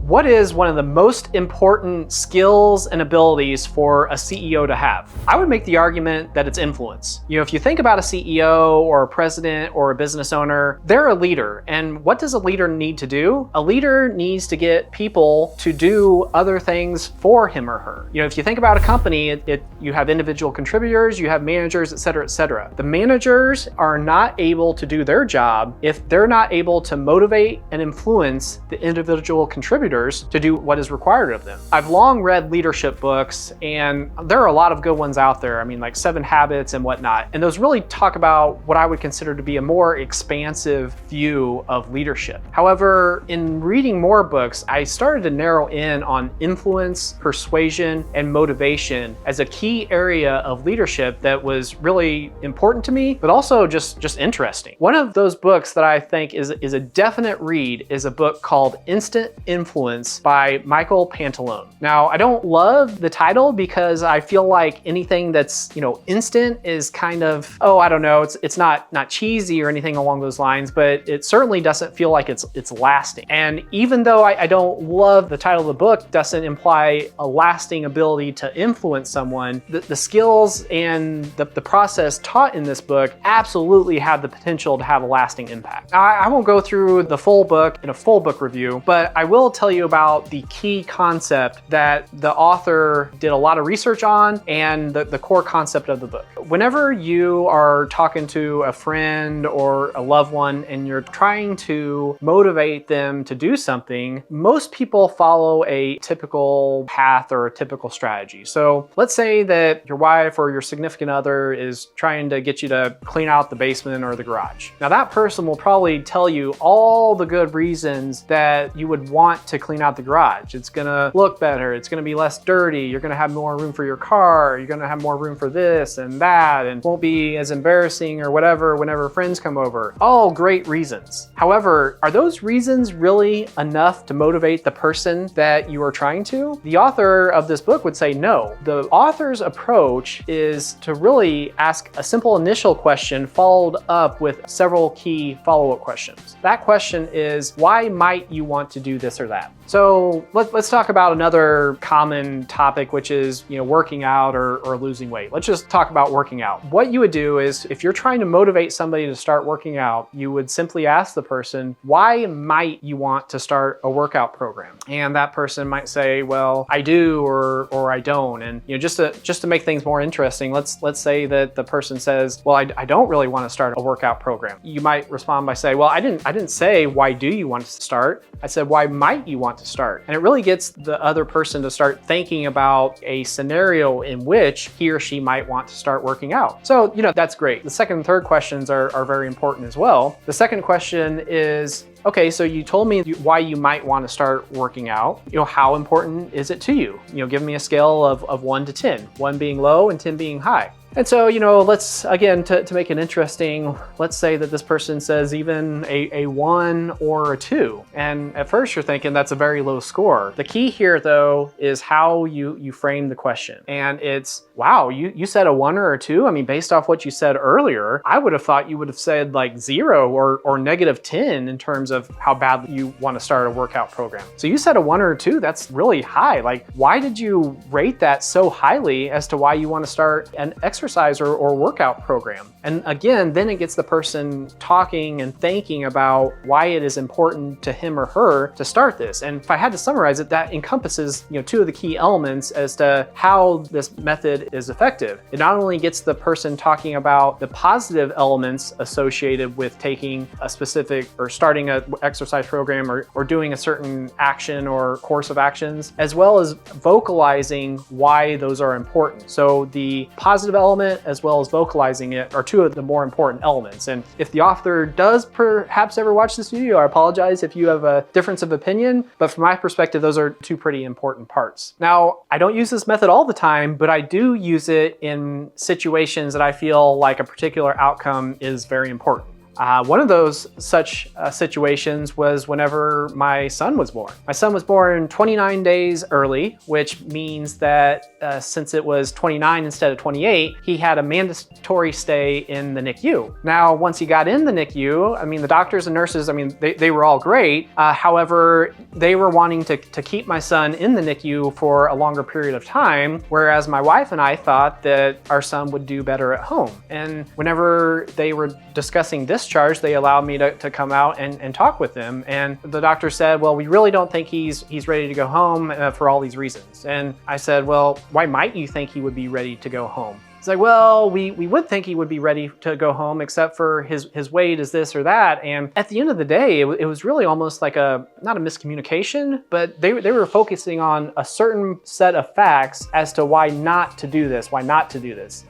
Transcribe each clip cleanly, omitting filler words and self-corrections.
What is one of the most important skills and abilities for a CEO to have? I would make the argument that it's influence. If you think about a CEO or a president or a business owner, they're a leader. And what does a leader need to do? A leader needs to get people to do other things for him or her. If you think about a company, you have individual contributors, you have managers, et cetera, et cetera. The managers are not able to do their job if they're not able to motivate and influence the individual contributors to do what is required of them. I've long read leadership books, and there are a lot of good ones out there. Like 7 Habits and whatnot. And those really talk about what I would consider to be a more expansive view of leadership. However, in reading more books, I started to narrow in on influence, persuasion, and motivation as a key area of leadership that was really important to me, but also just interesting. One of those books that I think is a definite read is a book called Instant Influence by Michael Pantalon. Now, I don't love the title because I feel like anything that's, instant is kind of, I don't know, it's not cheesy or anything along those lines, but it certainly doesn't feel like it's lasting. And even though I don't love the title of the book, doesn't imply a lasting ability to influence someone, the skills and the process taught in this book absolutely have the potential to have a lasting impact. I won't go through the full book in a full book review, but I will tell you about the key concept that the author did a lot of research on and the core concept of the book. Whenever you are talking to a friend or a loved one and you're trying to motivate them to do something, most people follow a typical path or a typical strategy. So let's say that your wife or your significant other is trying to get you to clean out the basement or the garage. Now that person will probably tell you all the good reasons that you would want to clean out the garage. It's gonna look better, it's gonna be less dirty, you're gonna have more room for your car, you're gonna have more room for this and that, and won't be as embarrassing or whatever whenever friends come over. All great reasons. However, are those reasons really enough to motivate the person that you are trying to? The author of this book would say no. The author's approach is to really ask a simple initial question followed up with several key follow-up questions. That question is, why might you want to do this or that? So let's talk about another common topic, which is working out or losing weight. Let's just talk about working out. What you would do is, if you're trying to motivate somebody to start working out, you would simply ask the person, why might you want to start a workout program? And that person might say, well, I do or I don't. And just to make things more interesting, let's say that the person says, well, I don't really want to start a workout program. You might respond by saying, well, I didn't say why do you want to start? I said, why might you want to start? And it really gets the other person to start thinking about a scenario in which he or she might want to start working out. So, that's great. The second and third questions are very important as well. The second question is, okay, so you told me why you might want to start working out. How important is it to you? Give me a scale of 1 to 10, 1 being low and 10 being high. And so, let's, again, to make it interesting, let's say that this person says even a 1 or a 2. And at first you're thinking that's a very low score. The key here, though, is how you frame the question. And it's, wow, you said a 1 or a 2? Based off what you said earlier, I would have thought you would have said like 0 or negative 10 in terms of how badly you want to start a workout program. So you said a 1 or a 2, that's really high. Like, why did you rate that so highly as to why you want to start an exercise or workout program? And again, then it gets the person talking and thinking about why it is important to him or her to start this. And if I had to summarize it, that encompasses 2 of the key elements as to how this method is effective. It not only gets the person talking about the positive elements associated with taking a specific or starting an exercise program or doing a certain action or course of actions, as well as vocalizing why those are important. So the positive element as well as vocalizing it are 2 of the more important elements. And if the author does perhaps ever watch this video, I apologize if you have a difference of opinion, but from my perspective, those are 2 pretty important parts. Now, I don't use this method all the time, but I do use it in situations that I feel like a particular outcome is very important. One of those such situations was whenever my son was born. My son was born 29 days early, which means that since it was 29 instead of 28, he had a mandatory stay in the NICU. Now, once he got in the NICU, I mean, the doctors and nurses, I mean, they were all great. However, they were wanting to keep my son in the NICU for a longer period of time, whereas my wife and I thought that our son would do better at home. And whenever they were discussing discharge, they allowed me to come out and talk with them. And the doctor said, well, we really don't think he's ready to go home for all these reasons. And I said, well, why might you think he would be ready to go home? It's like, well, we would think he would be ready to go home except for his weight is this or that. And at the end of the day, it was really almost like not a miscommunication, but they were focusing on a certain set of facts as to why not to do this.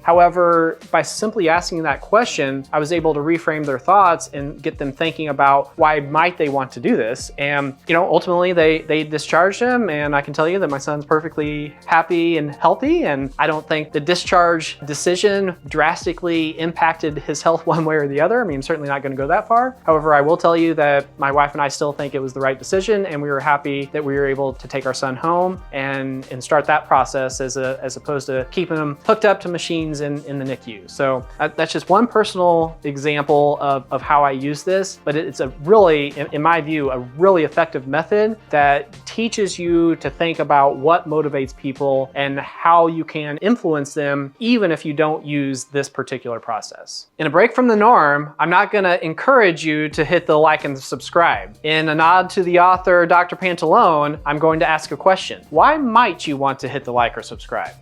However, by simply asking that question, I was able to reframe their thoughts and get them thinking about why might they want to do this. And, ultimately they discharged him, and I can tell you that my son's perfectly happy and healthy, and I don't think the discharge decision drastically impacted his health one way or the other. I mean, I'm certainly not going to go that far. However, I will tell you that my wife and I still think it was the right decision, and we were happy that we were able to take our son home and start that process as opposed to keeping him hooked up to machines in the NICU. So that's just one personal example of how I use this, but it's a really, in my view, a really effective method that teaches you to think about what motivates people and how you can influence them, even if you don't use this particular process. In a break from the norm, I'm not going to encourage you to hit the like and subscribe. In a nod to the author, Dr. Pantalon, I'm going to ask a question. Why might you want to hit the like or subscribe?